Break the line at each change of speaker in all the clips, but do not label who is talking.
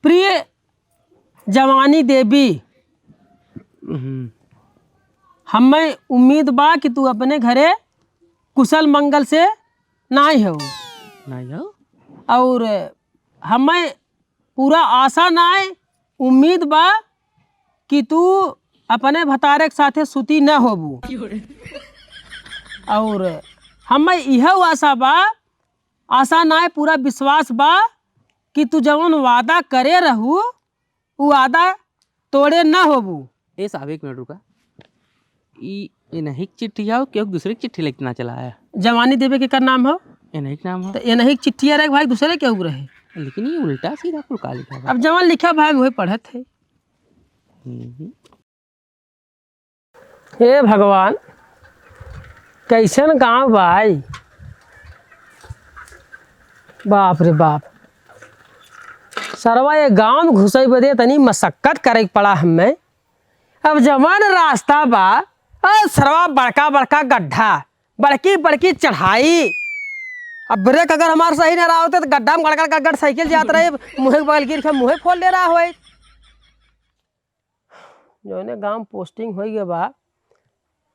प्रिय जवानी देवी, हमें उम्मीद बा कि तू अपने घरे कुशल मंगल से नहीं हो और हमें पूरा आशा नहीं उम्मीद बा कि तू अपने भतारे के साथे सुती न होबू और हमें यह आशा बा, आशा नहीं पूरा विश्वास बा कि तू जवन वादा करे रहू वो वादा तोड़े न होबू।
ए साहब एक मिनट रुका, ये नहीं चिट्ठी आओ क्यों दूसरे की चिट्ठी लिखना चला है?
जवानी देवे के कर नाम हो,
ये नहीं नाम हो
तो ये नहीं चिट्ठिया रहे भाई दूसरे क्यों रहे,
लेकिन ये उल्टा सीधा फुल्का लिखा है।
अब जवन लिखा भाई वही पढ़े थे। हे भगवान, कैसन गांव भाई, बाप रे बाप। सरवा ये गांव में घुसे बदे तनी मशक्कत करे पड़ा हमें। अब जवन रास्ता बा सरवा बड़का बड़का गड्ढा, बड़की बड़की चढ़ाई। अब ब्रेक अगर हमारे सही नहीं रहा होता तो गड्ढा में गड़गड़ गड़गड़ साइकिल जाता रहे, मुँह बगल गिर के मुँह खोल ले रहा हो। जो ने गांव पोस्टिंग हो गया बा,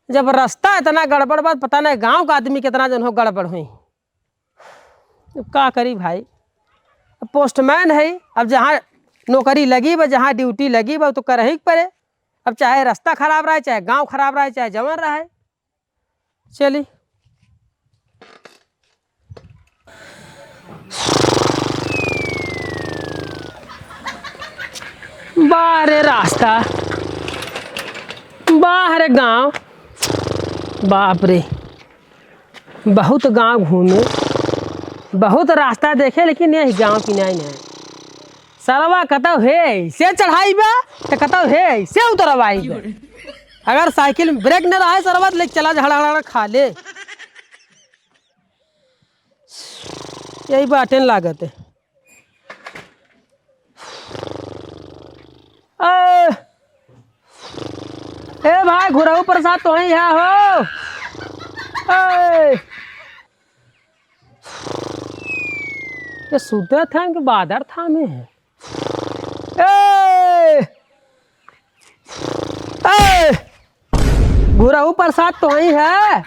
जब रास्ता इतना गड़बड़ बा पता नहीं गांव का आदमी कितना जन हो गड़बड़ हुई। का करी भाई, पोस्टमैन है, अब जहाँ नौकरी लगी बा, जहाँ ड्यूटी लगी बा तो कर ही पड़े। अब चाहे रास्ता खराब रहे, चाहे गांव खराब रहे, चाहे जवन रहे। चली बाहरे रास्ता, बाहर गांव, बाप रे बहुत गांव घूमे, बहुत रास्ता देखे, लेकिन यही गांव की नहीं। सरवा कतौ है से चढ़ाई बा तो कतौ है से उतरवाई बा। अगर साइकिल में ब्रेक न रहा सरवा ले चला झड़ा खा ले, यही बातें लागत है। ए भाई घुराऊ प्रसाद तो ही है हो। ये सुते था कि बादर था में है। घुराऊ प्रसाद तो ही है।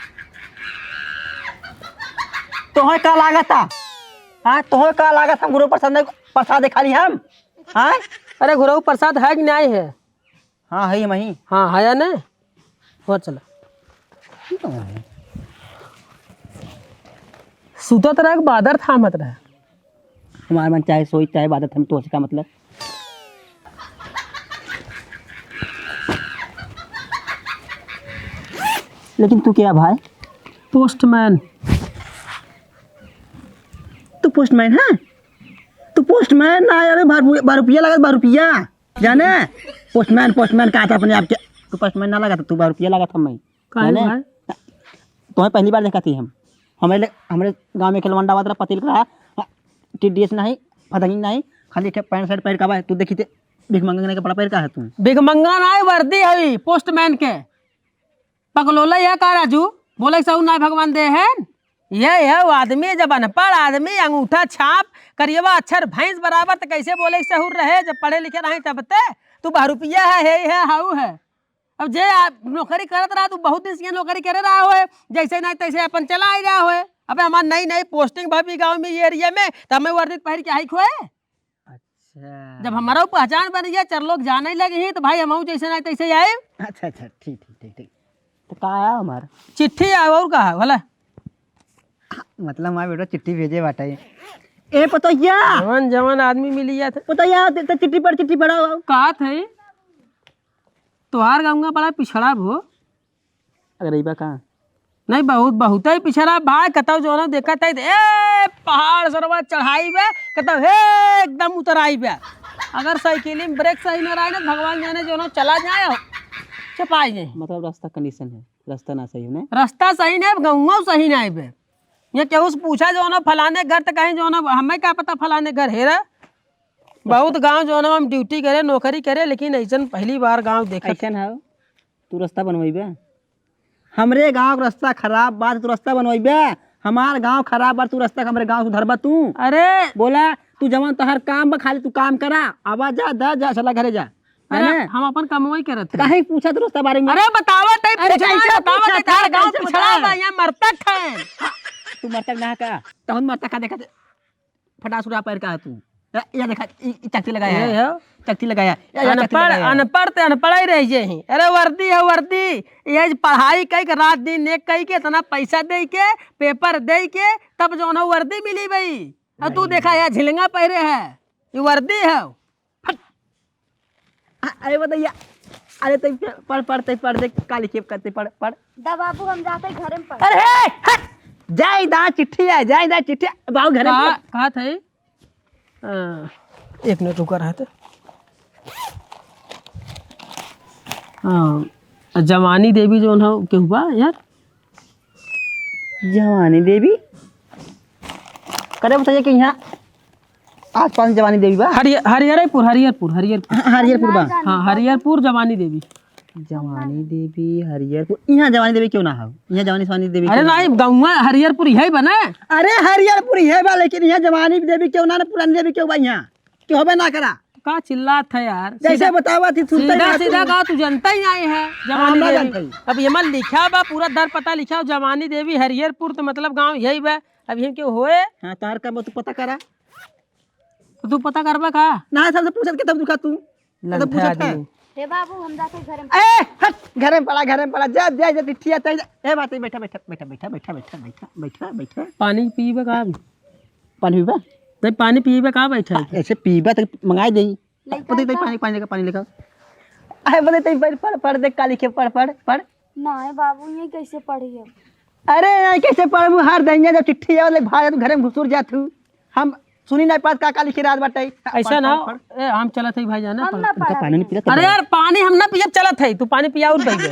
तोहे का लागत था? हाँ तोहे का लागत हम गुरु प्रसाद खाली हम? हाँ
अरे घुराऊ प्रसाद है कि नहीं है?
हाँ है वही।
हाँ है या नहीं हो चला सुता तो रहे बादर था मत रहे।
हमारे मन चाहे सोई चाहे बादत हम तो का मतलब। लेकिन तू क्या भाई?
पोस्टमैन।
तू पोस्टमैन है? तू पोस्टमैन ना यार, 12 रुपया लगा, 12 रुपया जाने। पोस्टमैन पोस्टमैन कहा था अपने आप के, तू पोस्टमैन ना लगा था, तू 12 रुपया लगा था। मैं तुम्हें पहली बार देखा थी हम। हमारे गांव में खिलवंडा वाला पतिल रहा, टीडीएस नहीं, फदंगी नहीं, खाली पैंट शर्ट पैर का बा। तू देखी थे भिख मंगने का बड़ा पैर का है तू?
भिख मंगा नहीं वर्दी है पोस्टमैन के। पकलोला यह का राजू बोले सऊ ना भगवान दे है। ये वो आदमी जब अनपढ़ आदमी अंगूठा छाप करिएवा अक्षर भैंस बराबर तो कैसे बोले सहूर रहे, जब पढ़े लिखे रहे तब ते तू 12 रुपया है हाउ है। अब जे नौकरी करत रहा तू बहुत दिन से नौकरी करे रहा हो, जैसे नहीं तैसे अपन चला ही रहा हो। अब हमार नई नई पोस्टिंग भाभी गाँव में ये एरिया में तो हमें वर्दी पहन के आई खोए।
अच्छा
जब हमारा पहचान बन गया, 4 लोग जाने लगे हैं तो भाई हम जैसे नहीं तैसे आए।
अच्छा अच्छा ठीक ठीक ठीक ठीक। तो कहा आया हमारा
चिट्ठी आया और कहा भला
मतलब हमारा बेटा चिट्ठी भेजे बाटा ए पता क्या
जवान जवान आदमी मिली जात
पता यार चिट्ठी पढ़ा
कहा थे तुहार गाँव का बड़ा पिछड़ा भो।
अगर रही बा कहाँ
नहीं बहुत ही पिछड़ा भाई। कतौ जो ना देखा था ए पहाड़ सरवा चढ़ाई बे, कतौ हे एकदम उतराई बे। अगर साइकिल में ब्रेक सही न रहा ना भगवान जाने जो ना चला जाए चपाई जाए।
मतलब रास्ता कंडीशन है, रास्ता ना सही है,
रास्ता सही नहीं, गाँव सही नहीं बे। ये केहू से पूछा जो ना फलाने घर तो कहीं जो ना हमें क्या पता फलाने घर है। बहुत गांव जो ना हम ड्यूटी करे नौकरी करे, लेकिन ऐसा पहली बार गांव देखा।
ऐसा है तू रास्ता बनवाइबे? हमरे गांव का रास्ता खराब बात तू रास्ता बनवाइबे? हमार गांव खराब बात तू रास्ता हमारे गांव सुधरबा तू?
अरे
बोला तू जवान तो हर काम बा, खाली तू काम करा, आवाज जा चला घरे जा।
अरे
है ना?
हम अपन कमवाई करत थे।
काहे पूछत रोज के बारे में?
अरे बतावत है,
अरे
पूछना
कैसे
है, बतावत है,
पूछा?
तार गांव
कैसे
पूछड़ा
बता?
बा, यहाँ मरतक है।
तू मरतक ना का, तहन मरतक का देखा फटासुरा पैर का है तू। ये देखा चक्ति लगाया
ये
है,
है।
चक्ति लगाया है।
अनपढ़ अनपढ़ ते अनपढ़ ही रह जे ही। अरे वर्दी है वर्दी, ये पढ़ाई कई के रात दिन एक कई के इतना पैसा दे के पेपर दे के तब जो ना वर्दी मिली भाई। और तू देखा यार झिलंगा पहरे है, ये वर्दी है।
अरे बताइए, अरे तई पढ़ दे, काली खेप करते पढ़।
दा बाबू हम जाते घरे में पढ़।
अरे हट, जाई दा चिट्ठी है, जाई दा चिट्ठी बाबू घरे में।
कहा था ये? एक मिनट रुका रहा था। हाँ, जवानी देवी जो है क्या हुआ यार?
जवानी देवी करे बताइए कि यहाँ आस पास जवानी देवी बा।
हरिहरपुर
हरिहरपुर बा।
हाँ हरिहरपुर जवानी देवी।
जवानी देवी हरिहरपुर, यहाँ जवानी देवी क्यों ना हो? यहाँ जवानी देवी
अरे नहीं गाँव हरिहरपुर यही बना।
अरे हरिहरपुर है बा, लेकिन यहाँ जवानी देवी क्यों ना, पुरानी देवी क्यों बा? यहाँ क्यों होबे ना करा?
का चिल्लात है यार?
जैसे बतावा थी सुनते
सीधा
ना
सीधा
तू।
कहा तू जनता ही आई है जवानी
हम ना
देवी।
जानते।
अब ये मन लिखा बा, पूरा दर पता लिखा हो जवानी देवी हरिहरपुर, तो मतलब गांव यही बा। अब हम क्यों होए?
हाँ तार का तू पता करा
तो तू पता करबा का?
ना, सबसे पूछत के तब दुखा तू तो पूछत है।
हे बाबू हम जाते घरे में।
ए हट, घरे में पड़ा जा चिट्ठी आता है। ए बात बैठा।
पानी पीबे का?
पानी पीबा?
नहीं पानी पीबे का बैठा है?
ऐसे पीबा तो मंगाई देई। पता ही पानी लेकर। अरे बोले तई पढ़ दे, काली के पढ़।
नहीं बाबू ये कैसे पढ़ी हम?
अरे यार कैसे पढ़ हर दैनिया जब चिट्ठी आवले भाई तू घरे में घुसुर जात हूँ, हम सुनी नहीं पास का काली के रात बाटे।
ऐसा ना ए, हम चलत है भाई जाना।
हम ना पढ़ा।
पानी नहीं पीला।
अरे यार पानी हम ना पियब चलत है, तू पानी पिया और पीबे।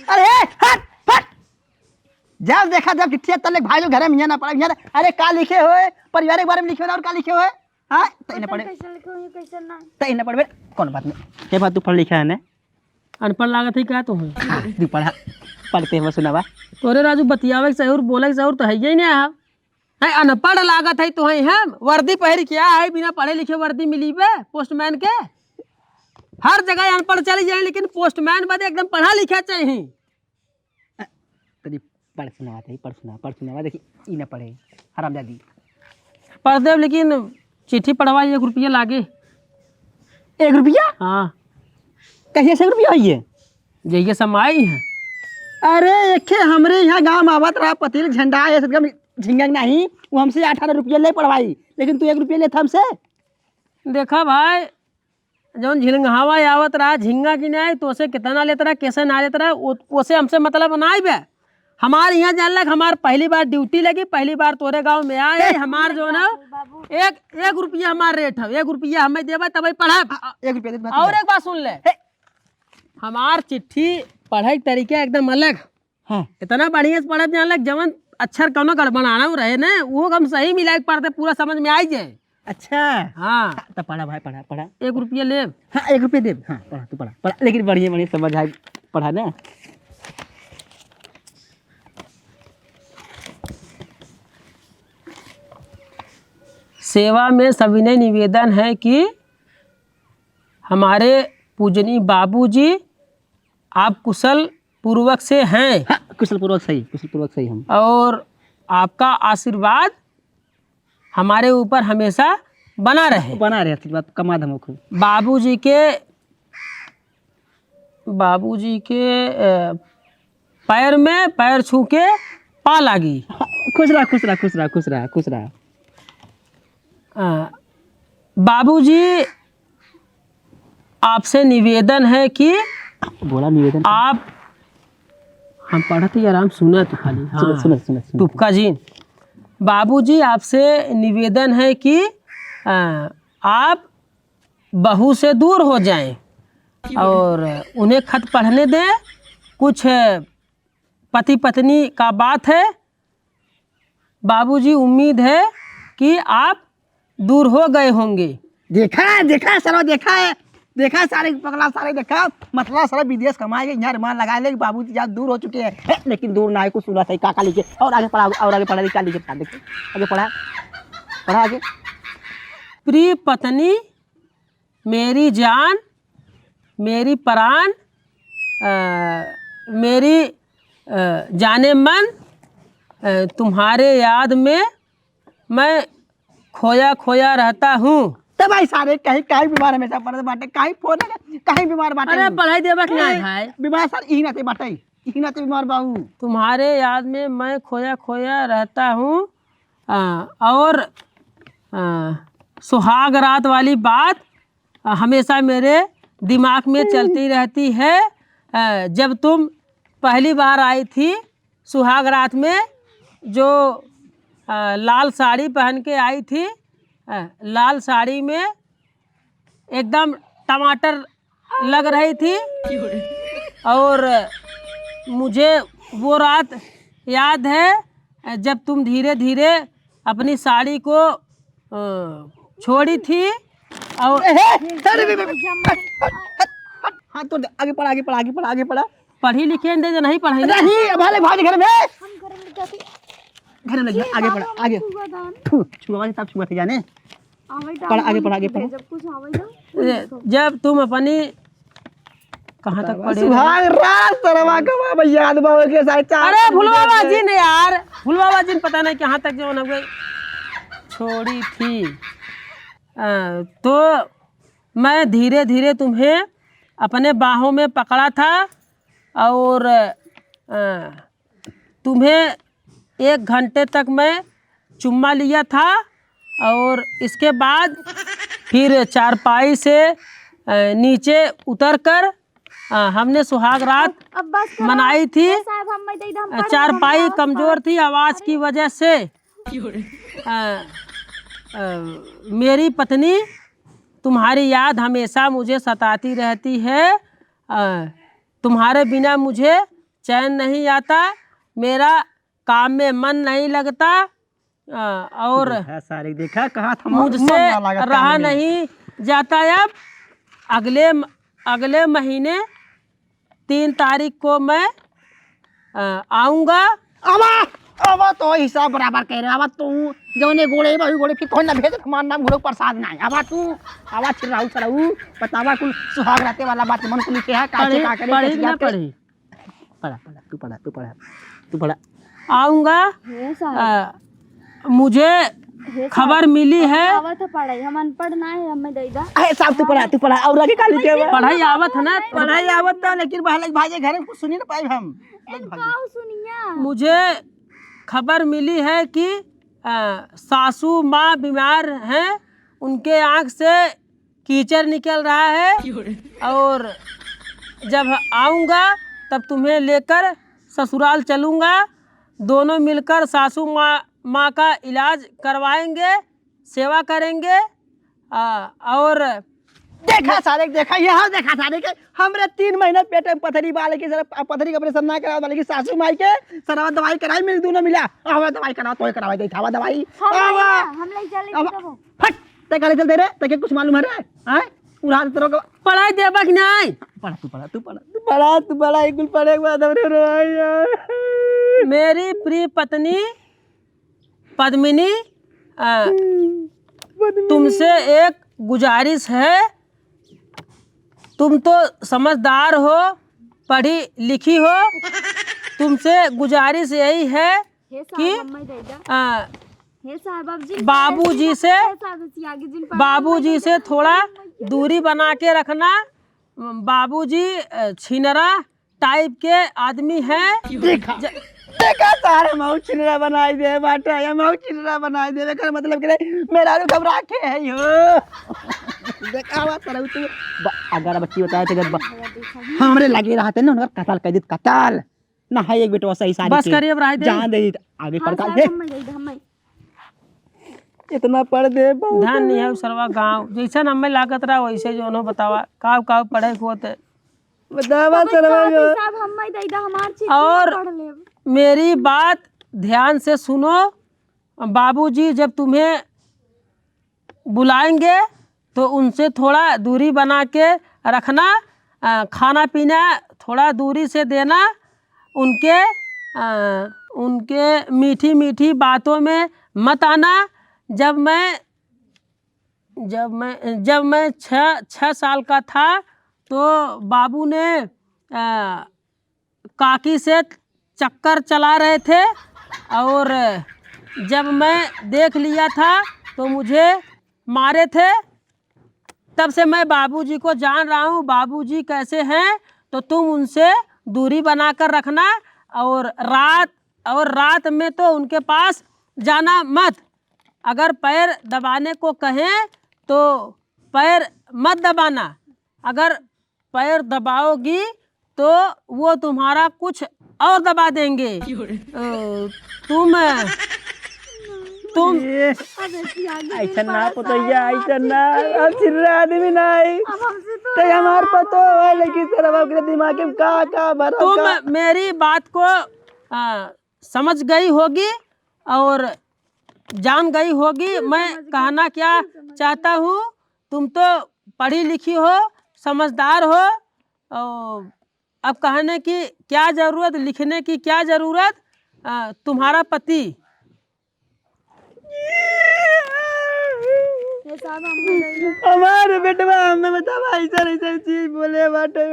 अरे हट फट, जब देखा जब चिट्ठी तले भाई जो घरे में यहाँ ना पढ़ा यहाँ। अरे का लिखे होए, परिवार के बारे में लिखे और का लिखे होए? हाँ तो इन्हें पढ़े,
कैसे लिखो ये कैसे ना?
तो इन्हें पढ़े कौन बात नहीं। ये बात तू पढ़ लिखा है ना?
अनपढ़ लागत है क्या तू?
तू पढ़ते हैं सुनावा।
तोरे राजू बतियावे के सहूर बोले के सहूर तो है ही नहीं है। अनपढ़ लागत है तो है हम वर्दी पहरी क्या है, बिना पढ़े लिखे वर्दी मिली बे पोस्टमैन के। हर जगह अनपढ़ चली जाए, लेकिन पोस्टमैन बदे एकदम पढ़ा लिखा चाहिए।
कभी पढ़ सुनावा देखी ई ना पढ़े हरामजादी।
पढ़ देव, लेकिन चिट्ठी पढ़वाई 1 रुपया लागे।
1 रुपया?
हाँ
कहिए से रुपया है?
जइए समाई है।
अरे एक हमरे यहाँ गाँव में आवत रहा पतील झंडा ये सब झिंगक नहीं, वो हमसे 18 रुपया ले पढ़वाई, लेकिन तू 1 रुपया लेता हमसे।
देखा भाई जौन झिलंगहावा आवत रहा झिंगा की नहीं तो उसे कितना लेता रहा कैसे ना लेता रहा उसे हमसे मतलब ना बे। हमारे यहाँ जान लग हमार पहली बार ड्यूटी लगी, पहली बार तोरे गांव में आए। हमार जो ना एक रुपया हमार रेट है, 1 रुपया हमें देवा तब पढ़ा।
1 रुपया दे।
और एक बात सुन ले, हमार चिट्ठी पढ़ाई के तरीका एकदम अलग।
हाँ
इतना बढ़िया से पढ़त जान लग जवन अक्षर कौनो गड़बड़ाना रहे ना वो हम सही मिला के पढ़ते पूरा समझ में आई जाए।
अच्छा
हाँ
तो पढ़ा भाई पढ़ा।
1 रुपया ले।
हाँ 1 रुपया दे। हाँ पढ़ा तू पढ़ा, लेकिन बढ़िया समझ आए पढ़ा ना।
सेवा में सविनय निवेदन है कि हमारे पूजनीय बाबूजी आप कुशल पूर्वक से हैं।
हाँ कुशल पूर्वक सही हम।
और आपका आशीर्वाद हमारे ऊपर हमेशा बना रहे।
आशीर्वाद कमा दम खूब।
बाबूजी के पैर में पैर छू के पा लागी।
खुश रहा।
बाबूजी आपसे निवेदन है कि
बोला निवेदन।
आप हम पढ़ते आराम सुना तो खाली। हाँ
सुन।
टुपका जी, बाबूजी आपसे निवेदन है कि आप बहू से दूर हो जाएं और उन्हें खत पढ़ने दें। कुछ पति पत्नी का बात है। बाबूजी उम्मीद है कि आप दूर हो गए होंगे।
देखा सर देखा सारे पगला सारे देखा मतलब सारा विदेश कमाए गए यहाँ मान लगा ले बाबू जी दूर हो चुके हैं, लेकिन दूर ना है कुछ सुना था काका लिखे और आगे पढ़ा क्या लिखे आगे पढ़ा आगे
प्रिय पत्नी, मेरी जान, मेरी प्राण, मेरी जाने मन, तुम्हारे याद में मैं खोया खोया रहता हूँ।
तो भाई सारे कहीं कहीं बीमार हमेशा पड़े बाटे, कहीं फोन कहीं बीमार बाटे।
अरे पढ़ाई देबा कि नहीं भाई?
बीमार सर यही नाते बाटे, यही नाते बीमार बाबू।
तुम्हारे याद में मैं खोया खोया रहता हूँ। और सुहाग रात वाली बात हमेशा मेरे दिमाग में चलती रहती है। जब तुम पहली बार आई थी सुहाग रात में, जो लाल साड़ी पहन के आई थी, लाल साड़ी में एकदम टमाटर लग रही थी। और मुझे वो रात याद है जब तुम धीरे धीरे अपनी साड़ी को छोड़ी थी। और
हाँ तो आगे पढ़ा आगे पढ़ा आगे पढ़ा आगे पढ़ा।
पढ़ी लिखे दे नहीं पढ़ाई
नहीं हमारे भाई घर में,
हम घर में जाते
घर में लगे आगे पढ़ा आगे। छुआ तब छुआ थे जाने, पढ़ आगे पढ़ आगे पढ़।
जब कुछ आवे
जब तुम अपनी कहाँ तक पढ़े?
सुहाग रात सरवा का बाबा याद बाबा के साथ।
अरे भुलवाबा जी ने यार, भुलवाबा जी ने पता नहीं कहाँ तक जो न छोड़ी थी। तो मैं धीरे धीरे तुम्हें अपने बाहों में पकड़ा था और तुम्हें 1 घंटे तक मैं चुम्मा लिया था। और इसके बाद फिर चारपाई से नीचे उतरकर हमने सुहाग रात
अब बस करो।
मनाई थी।
साहब हम मैं दे हम
चारपाई कमजोर थी आवाज़ की वजह से। मेरी पत्नी, तुम्हारी याद हमेशा मुझे सताती रहती है। तुम्हारे बिना मुझे चैन नहीं आता, मेरा काम में मन नहीं लगता। और
सारे देखा कहाँ था,
मुझसे रहा नहीं जाता। अब अगले महीने 3 तारीख को मैं आऊँगा।
अब तो हिसाब बराबर कह रहे। अब तू जौने गोड़े बाबू गोड़े फिर कौन ना भेज, हमार नाम घोड़े प्रसाद नहीं। अब तू आवाज छिड़ राहु सराऊ बतावा कुल सुहाग राते वाला बात मन को लिखे है का का करे।
पढ़ी ना पढ़ी?
पढ़ा पढ़ा तू पढ़ा तू पढ़ा तू पढ़ा।
आऊँगा।
हे साहब
मुझे खबर मिली है।
आवत है पढ़ाई, हम अनपढ़ ना है, हमें दे दा।
अरे साहब तू पढ़ा और आगे का लिखे है।
पढ़ाई आवत है ना?
पढ़ाई आवत था लेकिन भाई घर में कुछ सुनी ना पाए हम।
काऊ सुनिया
मुझे खबर मिली है कि सासू माँ बीमार हैं, उनके आँख से कीचड़ निकल रहा है। और जब आऊँगा तब तुम्हें लेकर ससुराल चलूँगा। दोनों मिलकर सासू माँ का इलाज करवाएंगे, सेवा करेंगे। और
देखा सारे देखा यहाँ देखा सारे के हमरे 3 महीने पेट में पथरी वाले की सर पथरी का ऑपरेशन ना करा वाले की सासू माई के सरवा दवाई कराई मिल दोनों मिला। आवा दवाई करा तो करवाई दे थावा दवाई
हम ले चले तब
हट ते काले चल दे रे ते के कुछ मालूम है रे हैं उड़ा तेरे को
पढ़ाई देबा कि नहीं?
पढ़ा तू पढ़ा कुल पढ़े के बाद रो यार।
मेरी प्रिय पत्नी पद्मिनी, तुमसे एक गुजारिश है। तुम तो समझदार हो, पढ़ी लिखी हो। तुमसे गुजारिश यही है कि बाबूजी से थोड़ा दूरी बना के रखना। बाबूजी छिनरा टाइप के आदमी हैं।
देखा सारे माऊ चिनरा बनाई दे बाटा या माऊ चिनरा बनाई दे कर मतलब के मेरा रू घबरा के है यो। देखा बात करू तू अगर बच्ची बताए तो हमरे लगे रहते ना उनका कत्ल कर देत कत्ल ना है एक बेटवा सही सारी
बस करिए अब रह दे
जान दे आगे पढ़ का दे इतना पढ़ दे
ध्यान नहीं है सरवा गांव जैसा हमें लागत रहा वैसे जो उन्होंने बतावा काव पढ़े को होते
बतावा सरवा
और मेरी बात ध्यान से सुनो। बाबूजी जब तुम्हें बुलाएंगे तो उनसे थोड़ा दूरी बना के रखना। खाना पीना थोड़ा दूरी से देना। उनके मीठी मीठी बातों में मत आना। जब मैं जब मैं छः साल का था तो बाबू ने काकी से चक्कर चला रहे थे और जब मैं देख लिया था तो मुझे मारे थे। तब से मैं बाबूजी को जान रहा हूँ बाबूजी कैसे हैं, तो तुम उनसे दूरी बनाकर रखना और रात में तो उनके पास जाना मत। अगर पैर दबाने को कहें तो पैर मत दबाना, अगर पैर दबाओगी तो वो तुम्हारा कुछ और दबा देंगे। तुम
ऐसा ना पतैया, ऐसा ना, अब चिर्रा आदमी नहीं
अब हमसे तो
तो हमार पतो है, लेकिन सर अब के दिमाग में का भरा
तुम मेरी बात को समझ गई होगी और जान गई होगी मैं कहना क्या चाहता हूँ। तुम तो पढ़ी लिखी हो, समझदार हो, और अब कहने की क्या ज़रूरत, लिखने की क्या ज़रूरत। तुम्हारा पति
ये साहब हमने दे दा।
हमारे बेटवा हमें बतावा ऐसा ऐसा चीज बोले बाटे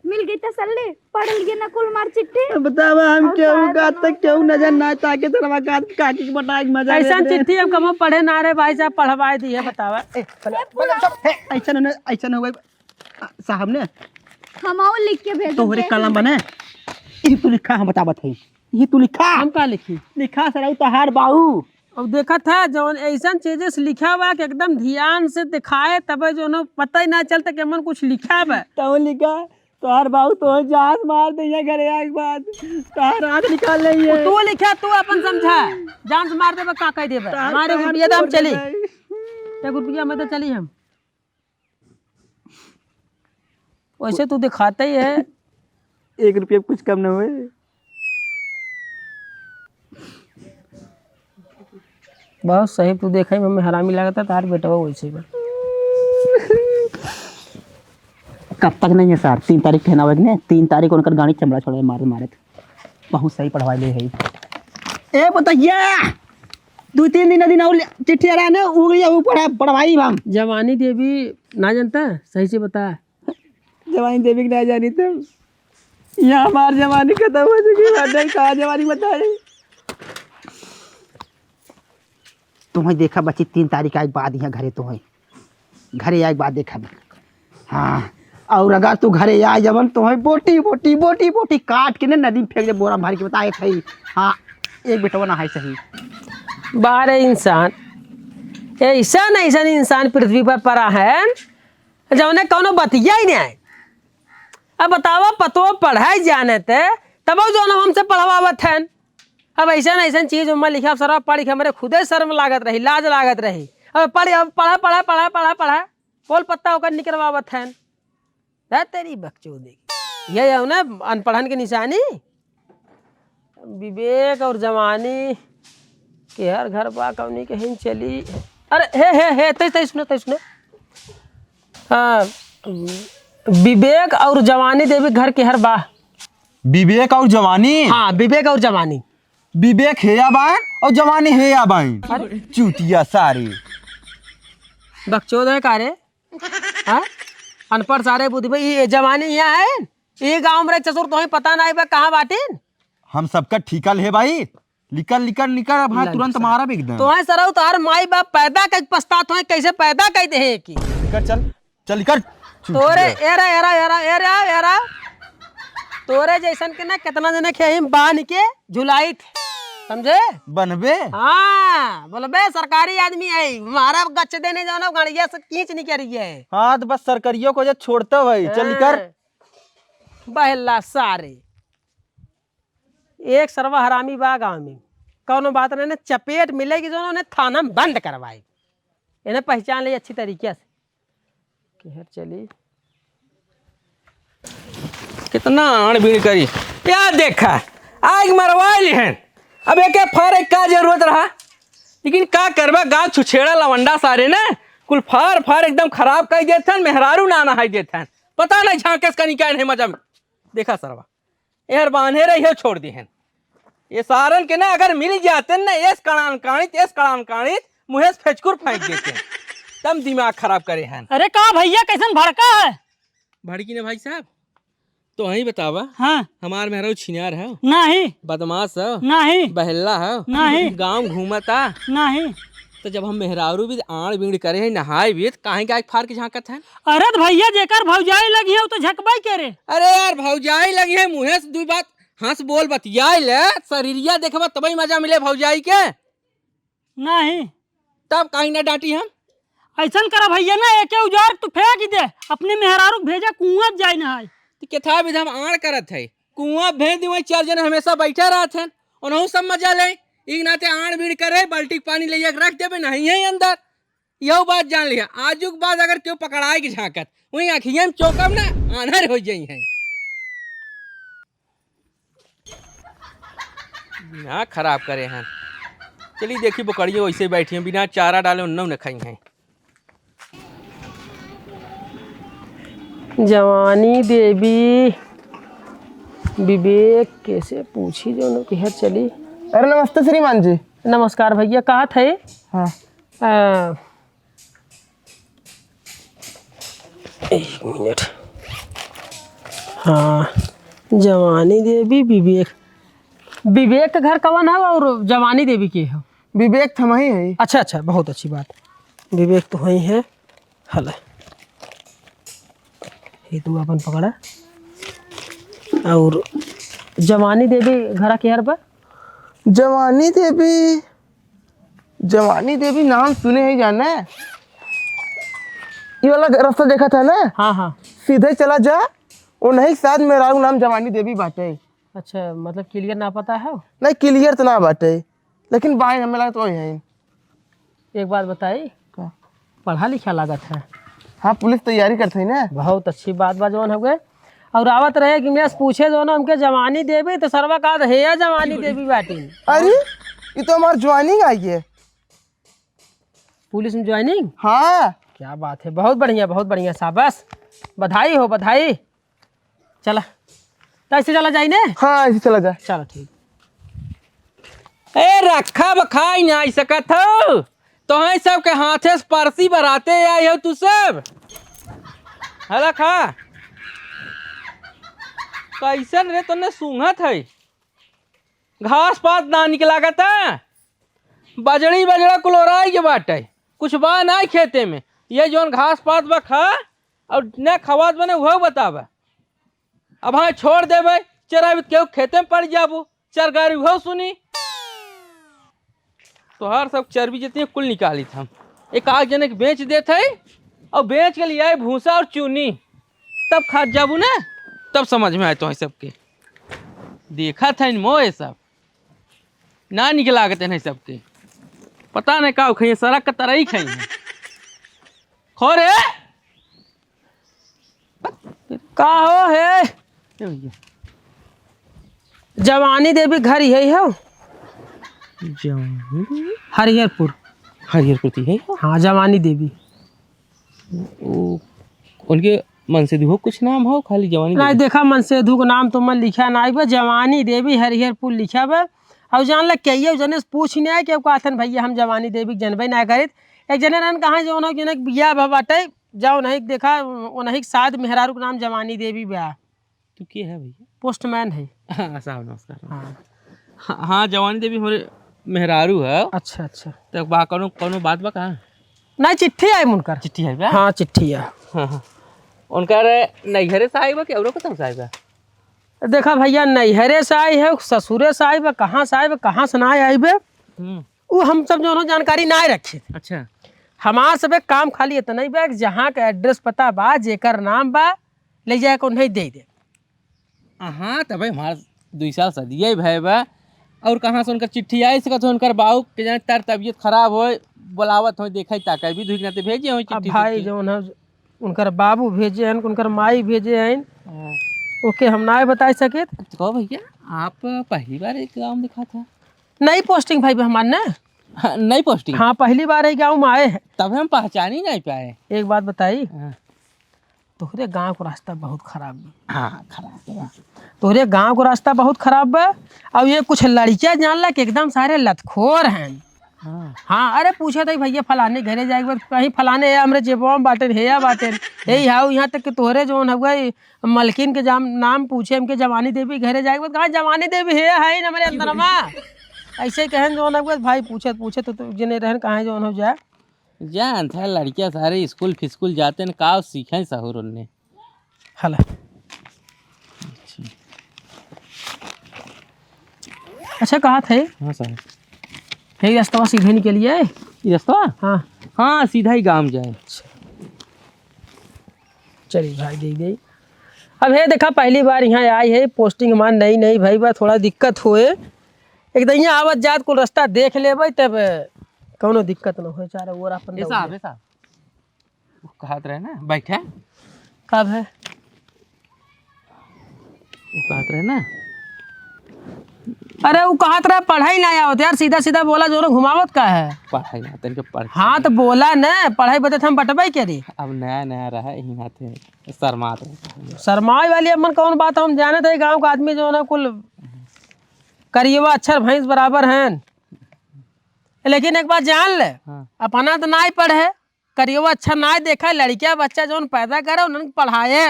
मिल गई तसल्ली, पढ़ लिए ना कुल मार चिट्ठी।
बतावा हम क्यों का तक क्यों नजर ना ताके तरवा का काकी के बटाई मजा
ऐसा चिट्ठी हम कम पढ़े ना रे भाई साहब, पढ़वाए दिए बतावा।
ऐसा न हुआ साहब ने
हम और लिख के भेज
तोहरे कलम बने ये तू लिखा, हम बतावत है ये तू लिखा,
हम का लिखी
लिखा सराई तोहार बाऊ।
अब देखा था जो ऐसा चीजें से लिखा हुआ कि एकदम ध्यान से दिखाए तब जो न पता ही ना चलता कि मन कुछ लिखा है।
तो लिखा तोहार बाऊ तो जहाज मार दे घरे आए के बाद तोहार आंख निकाल लेंगे।
तू लिखा तू अपन समझा, जान से मार देबा का कह देबा। हमारे रुपया तो हम चली, एक रुपया में तो चली हम। वैसे तू दिखाता ही है,
1 रुपया कुछ कम न हुए।
बहुत सही तू देखा ही हमें हरामी लगता तार बेटा वैसे ही बा।
कब तक नहीं है सर? 3 तारीख कहना होगा ने 3 तारीख उनकर गाड़ी चमड़ा छोड़े मारे बहुत सही पढ़वाई ले है। ए बताइए 2-3 दिन और चिट्ठी आ रहा है ना उगलिया वो पढ़वाई हम।
जवानी देवी ना जानता सही से बता।
जवानी देवी की ना जानी तो यहाँ हमार जवानी खत्म हो चुकी है, कहाँ जवानी बताए। तुम्हें देखा बच्ची 3 तारीख के बाद यहाँ घरे आए बाद देखा। हाँ और अगर तू घरे आए जबन तुम्हें बोटी बोटी बोटी बोटी काट के ना नदी में फेंक दे बोरा भर के बताए सही। हाँ एक बेटवा ना है सही।
बारह इंसान ऐसा इंसान पृथ्वी पर पड़ा है जौने कौनो बतिया ही नहीं आए। अब बतावा पतो पढ़ाई जाने थे तब जो हमसे पढ़वावत है। अब ऐसा चीज में लिखा सर पढ़ के हमारे खुदे शर्म लागत रही, लाज लागत रही। अब पढ़ा पोल पत्ता होकर निकलवावत है। तेरी बकचोदी ये है ना अनपढ़न की निशानी। विवेक और जवानी के हर घर बा कौनी कहीं चली। अरे हे तै सुनो हाँ विवेक और जवानी देवी घर के हर बा।
विवेक और जवानी?
हाँ विवेक और जवानी।
विवेक है या बाइन और जवानी है या बाइन? चूतिया सारे
बकचोद है कारे। हाँ अनपढ़ सारे बुद्धि भाई ये जवानी यहाँ है ये गांव में चसुर तो पता नहीं बा कहाँ बाटिन।
हम सबका ठीका है भाई। निकल भाई तुरंत मारा भी एकदम।
तो है सर तार माई बाप पैदा कर पछतात हो कैसे पैदा कहते हैं कि
चल कर
तोरे एरा तोरे जैसन के ना कितना जने खे बांध के झुलाई थे समझे
बनबे।
हाँ बोलबे सरकारी आदमी है हमारा गच देने जाना गाड़िया से खींच नहीं करी है।
हाँ तो बस सरकारियों को जो छोड़ता भाई चल कर
बहला सारे एक सर्वा हरामी बा गाँव में कौनो बात नहीं चपेट मिलेगी जो उन्होंने थाना में बंद करवाई। इन्हें पहचान ली अच्छी तरीके से कि चली
कितना अड़बीड़ करी क्या देखा आग मरवाई हैं। अब एक फार का जरूरत रहा लेकिन का करबा गाँव छुछेड़ा लवंडा सारे ना कुल फार एकदम खराब कर देते हैं। मेहरारू ना नहाई देते हैं पता नहीं झाँके का निकाय नहीं मजा में देखा सरवा यार बांधे रही हो छोड़ दी हैं। ये सारन के ना अगर मिल जाते ना एस कड़ान काणित मुहेश फेचकुर फेंक देते हैं। एकदम दिमाग खराब करे हैं।
अरे का भैया कैसन भड़का है?
भड़की ने भाई साहब तो वही बतावा।
हाँ
हमार मेहरा छिनार है,
नहीं
बदमाश है,
नहीं
बहल्ला है,
नहीं।
गांव घूमता।
नहीं।
तो जब हम मेहरारू भी आड़ बीड़ करे हैं नहाए भी तो काहे के फाड़ के झांकत है।
अरे तो भैया जेकर भौजाई लगी है तो झकबाई करे।
अरे यार भौजाई लगी है मुँहे से दू बात हंस बोल बतियाई ले, शरीरिया देखबा तभी मजा मिले भौजाई के।
नहीं
तब कहीं ना डांटी हम।
ऐसा करा भैया ना एक उजार तू फेंक दे, अपने मेहरारू भेजा कुआं जाए नहाय।
तो केथा विध हम आड़ करत है, कुआं भेज दी वही 4 जन हमेशा बैठे रहत हैं, उन्हों सब मजा ले। एक नाते आड़ बीड़ करे, बाल्टी पानी ले रख देवे नहीं है अंदर। यह बात जान लिया, आजुक बाद अगर क्यों पकड़ाए की झांकत वही आखिया में चौकब ना आनर हो जाई है। ना खराब करे हैं। चलिए देखी बकरियों वैसे बैठी हैं, बिना चारा डाले उन्नों न खाई हैं।
जवानी देवी विवेक कैसे पूछी जो न किहर चली।
अरे नमस्ते श्रीमान जी।
नमस्कार भैया, कहा थे?
हाँ
एक मिनट। हाँ जवानी देवी विवेक, विवेक का घर कवन है और जवानी देवी के है?
विवेक थमा ही है।
अच्छा अच्छा, बहुत अच्छी बात। विवेक तो वही है। हल ये तू अपन पकड़ा। और जवानी देवी घर के हर पर?
जवानी देवी, जवानी देवी नाम सुने ही जाना है। ये वाला रास्ता देखा था ना?
हाँ हाँ।
सीधे चला जा, वो नहीं शायद मेरा नाम जवानी देवी बाटे।
अच्छा, मतलब क्लियर ना पता है?
नहीं क्लियर तो ना बाटे, लेकिन बाई हमें लगा तो वही है।
एक बात बताई, पढ़ा लिखा लागत है?
हाँ पुलिस तैयारी करते है ना।
बहुत अच्छी बात बा जवन हो गए। और आवत रहे कि मैं पूछे जो ना हमके जवानी देवी तो सरवा कहा है या जवानी देवी बाटी।
अरे ये तो हमारी ज्वाइनिंग आई है
पुलिस में ज्वाइनिंग।
हाँ
क्या बात है, बहुत बढ़िया बहुत बढ़िया, शाबाश, बधाई हो बधाई। चला तो ऐसे चला जाए ने।
हाँ ऐसे चला जा।
चलो ठीक।
ए रखा बखाई नहीं सकत हो तो है सब के हाथे से परसी बराते आए हो तू सब। है रखा कैसन रे तने सूंघत है, घास पात ना निकलागत है, बजड़ी बजड़ा कुलोराई के बाटे, कुछ बा ना खेते में। ये जोन घास पात बा खा और न खवात बने वह बतावा। अब हाँ छोड़ देवे चरा क्यों खेते में पड़ जाबो, चरगारी वह सुनी तो हर सब चर्बी जितनी कुल निकाली था। एक आग जने के बेच देते है और बेच के लिए आए भूसा और चूनी, तब खा जाबू ना, तब समझ में आए तो सबके। देखा था इन मोह सब ना निकला गए नहीं सबके, पता नहीं का खाइए, सड़क का तरह ही खाई है। खोरे
का हो है जवानी देवी घर यही है? हरिहरपुर।
हरिहरपुर है।
हाँ जवानी देवी।
उनके मन से हो कुछ नाम हो खाली जवानी
नहीं देखा मन से धू नाम तो मन लिखा ना बा, जवानी देवी हरिहरपुर लिखा बा। और जान लग कहिए जने पूछ नहीं आए कि कहथन भैया हम जवानी देवी जनबे ना करित। एक जने रन कहाँ जो जने बिया बाटे जाओ नहीं देखा उन्हीं शायद मेहरारू का नाम जवानी देवी बा।
तू क्या है भैया?
पोस्टमैन है।
हाँ साहब नमस्कार। हाँ जवानी देवी हमारे मेहरारू है।
अच्छा अच्छा।
तो बा कोनो बात बा कहाँ?
नहीं चिट्ठी आई मुनकर।
चिट्ठी है बा?
हाँ चिट्ठी है।
हाँ उनका नैहरे से आई बा कि औरों कतम से आई बा?
देखा भैया नैहरे से आई है, ससुरे से आई बा, कहाँ से आई बा, कहाँ से ना आई बे वो हम सब जो जानकारी ना रखे।
अच्छा
हमार सब काम खाली इतना ही बा जहाँ का एड्रेस पता बा जेकर नाम बा ले जाए को नहीं दे दे।
हाँ तब भाई हमारा 2 साल सदिया भाई बा। और कहाँ से उनका चिट्ठी आई सकत हो? उनकर बाबू के जाने तार तबीयत खराब हो बुलावत हो, देखा ताकि भी धुक नाते भेजे हो चिट्ठी।
भाई जो है उनकर बाबू भेजे हैं, उनकर माई भेजे हैं, ओके हम ना बता सके।
तो भैया आप पहली बार एक गाँव दिखा था?
नई पोस्टिंग भाई हमारे ना।
हाँ, नई पोस्टिंग।
हाँ पहली बार है गाँव में आए हैं।
तब हम पहचान ही नहीं पाए।
एक बात बताई,
हाँ।
तोहरे गांव का रास्ता बहुत खराब बा।
हाँ खराब बा।
तोहरे गांव का रास्ता बहुत खराब बा। और ये कुछ लड़कियां जान ला कि एकदम सारे लतखोर हैं। हाँ अरे पूछा था भैया फलाने घरे जाए बाद कहीं फलाने है हमरे जेबवा में बाटे है या बाटे यही हाउ यहाँ तक कि तोहरे जो है मलकिन के नाम पूछे हमके जवानी देवी घरे जाए बाद कहाँ जवानी देवी है ना हमारे अंदर में ऐसे कहन जो है भाई पूछे पूछे तो जिन्हें रहन कहाँ जो हो जाए
जान था लड़कियां सारे स्कूल फिस्कूल जाते हैं का सीखें सहूर उनने
हला अच्छा कहा थे
हाँ सर
यही रास्ता सीधे निकलिए
ये रास्ता
हाँ
हाँ सीधा ही गांव जाए
चलिए भाई देख गई अब है देखा पहली बार यहाँ आई है पोस्टिंग हमार नई नई भाई बा थोड़ा दिक्कत होए एकदम यहाँ आवत जात को रास्ता देख लेबै तब कौनो दिक्कत न हो चारा वो अपन
ऐसा ऐसा वो कहत रहे ना बैठे
कब है
वो कहत रहे ना
अरे वो कहत रहा पढ़ाई ना आवत यार सीधा सीधा बोला जो घुमावत का है
पढ़ाई ना तनिक पढ़
हाँ तो बोला न पढ़ाई बता हम बटबै करी
अब नया नया रहा यहाँ थे शर्मात रहे
शर्माई वाली अमन कौन बात हम जाने थे गांव का आदमी जो है ना कुल करिएवा अक्षर भैंस बराबर हैं लेकिन एक बात जान ले
हाँ।
अपना तो ना ही पढ़े करिएवा अच्छा ना ही देखा लड़किया बच्चा जो पैदा करे उन्हें पढ़ाए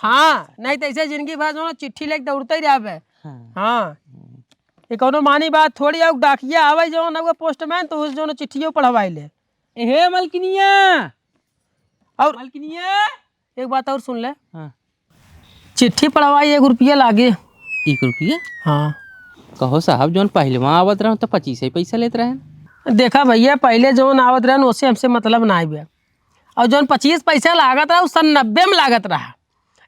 हाँ नहीं तो ऐसे जिंदगी भर जो चिट्ठी लेके दौड़ते ही रहे हाँ ये कोनो मानी बात थोड़ी है डाकिया आवे जो ना वो पोस्टमैन तो उस जो चिट्ठियों पढ़वाई ले
हे मलकिनिया
और
मलकिनिया
एक बात और सुन ले
हाँ
चिट्ठी पढ़वाई 1 रुपया लागे
1 रुपया
हाँ
कहो साहब जौन पहलवा आवत रहा तो 25 ही पैसा लेते रहे
देखा भैया पहले जो आवत रहे उससे हमसे मतलब ना आए और जो 25 पैसा लागत रहा उस 90 में लागत रहा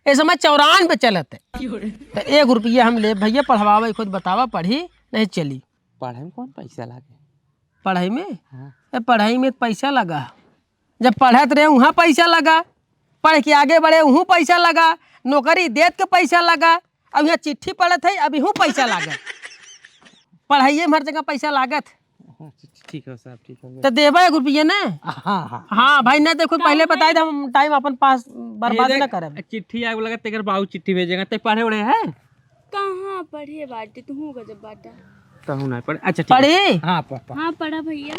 इस समय 94 पे चलत है तो 1 रुपया हम ले भैया पढ़वावे खुद बतावा पढ़ी नहीं चली
पढ़ाई में कौन पैसा लागे
पढ़ाई में
हाँ।
पढ़ाई में पैसा लगा जब पढ़त रहे वहाँ पैसा लगा पढ़ के आगे बढ़े वहाँ पैसा लगा नौकरी देत के पैसा लगा अब यहाँ चिट्ठी पढ़त है अभी हूँ पैसा लागत पढ़ाइए में हर जगह पैसा लागत
ठीक है साहब ठीक है
तो देवा 1 रुपया ना
हाँ हाँ
हाँ भाई ना देखो पहले बताए थे हम टाइम अपन पास बर्बाद ना करें
चिट्ठी आगे लगा तेकर बाबू चिट्ठी भेजेगा ते पढ़े उड़े है
कहाँ पढ़े बाटे तू गजब बाटा
कहूँ ना पढ़े अच्छा ठीक है।
पढ़ी
हाँ पापा
हाँ पढ़ा भैया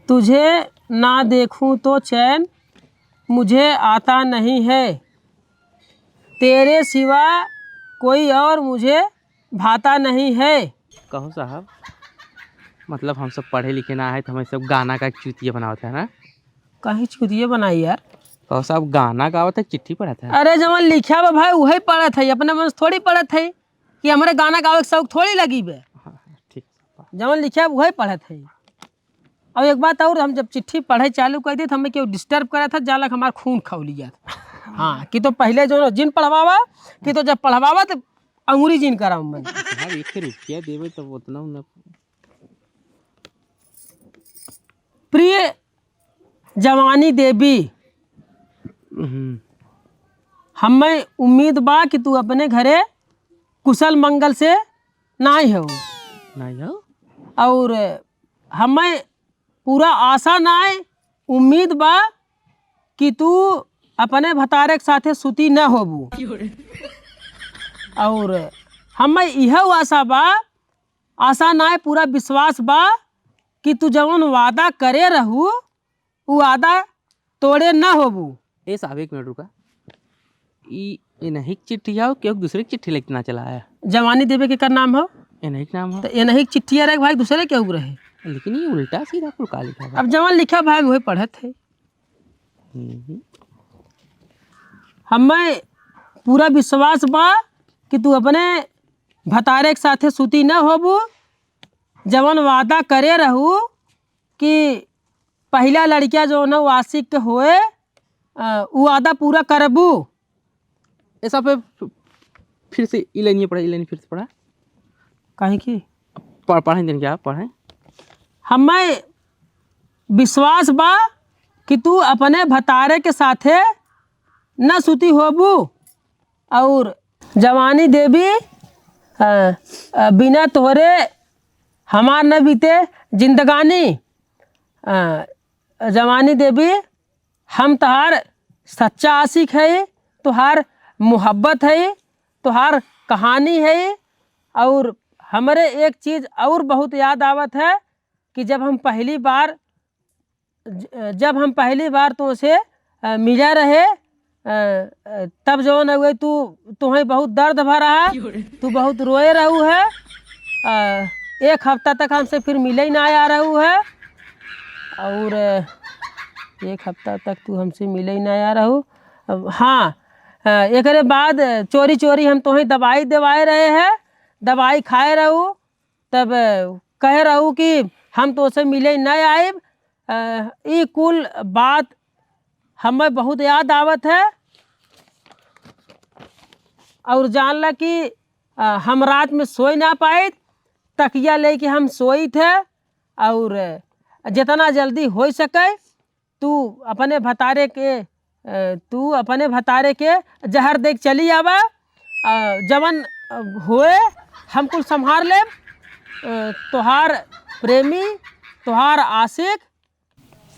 तुझे ना देखूं तो चैन मुझे आता नहीं है तेरे सिवा कोई और मुझे भाता नहीं है
कहो साहब मतलब हम सब पढ़े लिखे ना है तो हमें सब गाना का चुतिया बनाते हैं ना
कहीं चुतिये बनाई यार
कहो साहब गाना गावत है चिट्ठी पढ़ाते हैं
अरे जवन लिखा बा भाई वही पढ़त है अपने मन से थोड़ी पढ़त है कि हमारे गाना गावे के शौक थोड़ी लगी बे
ठीक
जवन लिखा वही पढ़त है और एक बात और हम जब चिट्ठी पढ़े चालू कर दी तो हमें क्यों डिस्टर्ब करा था जालक हमारा खून खौली जाता हाँ कि तो पहले जो जिन पढ़वावा कि तो जब पढ़वावा तो अंगूरी जिन कराऊँ मैं
साहब 1 रुपया देवे तो उतना न
प्रिय जवानी देवी हमें उम्मीद बा कि तू अपने घरे कुशल मंगल से नहीं हो
नहीं हो
और हमें पूरा आशा नहीं उम्मीद बा कि तू अपने भतारे के साथे सुती न होबू और हमें यह आशा बा आशा नहीं पूरा विश्वास बा कि तू जवन वादा करे रहू वो वादा तोड़े न होबू
ए साहब 1 मिनट रुका ये नहीं चिट्ठी आओ क्यों दूसरे की चिट्ठी लेके ना चला आया
जवानी देवे के कर नाम हो
ये नहीं नाम हो
तो ये नहीं चिट्ठिया रहे भाई दूसरे क्यों रहे
लेकिन ये उल्टा सीधा कुल का लिखा है
अब जवन लिखा भाई वही पढ़े थे हमें पूरा विश्वास बा कि तू अपने भतारे के साथे सुती न होबू जवन वादा करे रहू कि पहला लड़किया जो न आशिक के होए वो वादा पूरा करबू
ऐसा पे फिर से इलेनी पढ़ा इलेनी फिर से पढ़ा
कहीं की
पढ़ें दिन क्या पढ़ें
हमें विश्वास बा कि तू अपने भतारे के साथे न सुती होबू और जवानी देवी बिना तोहरे हमार न बीते जिंदगानी जवानी देवी हम तहार सच्चा आशिक है तुहार मोहब्बत है तुहार कहानी है और हमारे एक चीज़ और बहुत याद आवत है कि जब हम पहली बार तुमसे मिला रहे तब जौन हुए तुम्हें बहुत दर्द भरा है, तू बहुत रोए रहू है। एक हफ्ता तक हमसे फिर मिले ही ना आ रहू है, और एक हफ्ता तक तू हमसे मिले ही ना आ रहू। हाँ, एक बाद चोरी चोरी हम तुम्हें दवाई दवाए रहे हैं, दवाई खाए रहू, तब कह रहू कि हम तो से मिले न आए। ये कुल बात हमें बहुत याद आवत है। और जानला कि हम रात में सोई ना पाए, तकिया लेके हम सोई थे। और जितना जल्दी हो सके तू अपने भतारे के जहर देख चली आवा, जवन हुए हम कुल संभार ले। तोहार प्रेमी, तोहार आशिक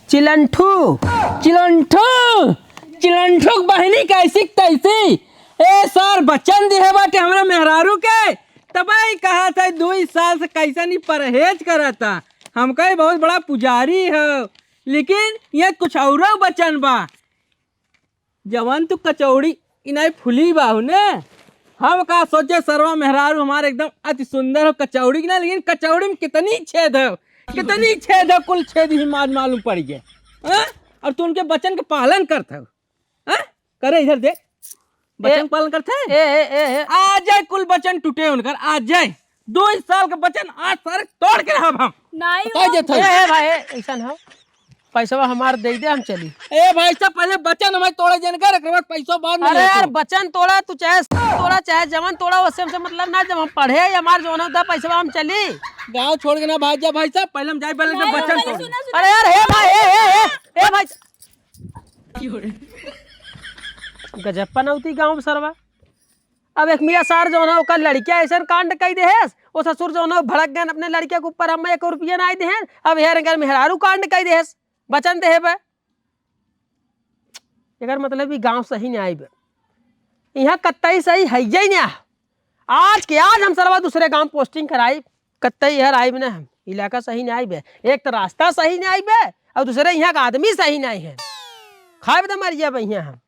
चिलंठू।
चिलंठू बहनी कैसी तैसी ए सर बच्चन दिहे बाटे हमरा मेहरारू के, तबई कहा था 2 साल से कैसा नहीं परहेज करता। हमका बहुत बड़ा पुजारी है, लेकिन ये कुछ और बचन बा। जवन तू कचौड़ी इनाई फुली बाहू ने, हम का सोचे सरवा मेहरारू हमारे एकदम अति सुंदर हो कचौड़ी की ना, लेकिन कचौड़ी में कितनी छेद है, कुल छेद ही मालूम पड़ गए। और तू उनके बचन के पालन करते हो। करे इधर देख, बचन पालन करते आ जाए, कुल बचन टूटे उनकर आ जाए। 2 साल का बचन आज सारे तोड़ के रहा हम
नहीं
भाई ऐसा हो, पैसा हमार दे दे, हम चली।
ए भाई साहब पहले बचन हमारे तोड़े जनकर, पैसा बाद में।
अरे यार बचन तोड़ा, तू चाहे जवन तोड़ा, उससे हमसे मतलब ना। जब हम पढ़े हमार जो होता पैसा हम चली।
गाँव छोड़ के ना भाई जा भाई साहब, पहले हम जाए पहले
नहीं,
बचन
पहले
तोड़।
सुना।
अरे यार हे भाई गजब पनौती गाँव सरवा। अब एक मियाँ सार जो है ओकर लड़किया ऐसा कांड कई दे है, वो ससुर जो है भड़क गए अपने लड़किया के ऊपर, हम 1 रुपया ना दे हैं। अब यार मेहरारू कांड कई दे बचन दे बे, एकर मतलब भी गांव सही नहीं आई बे। यहाँ कत्तई सही है ही नहीं। आज के आज हम सरवा दूसरे गांव पोस्टिंग कराई, कत्तई यार आई ना, हम इलाका सही नहीं आई बे। एक तो रास्ता सही नहीं आई बे, और दूसरे यहाँ का आदमी सही नहीं है। खाए तो मर जाए यहाँ हम।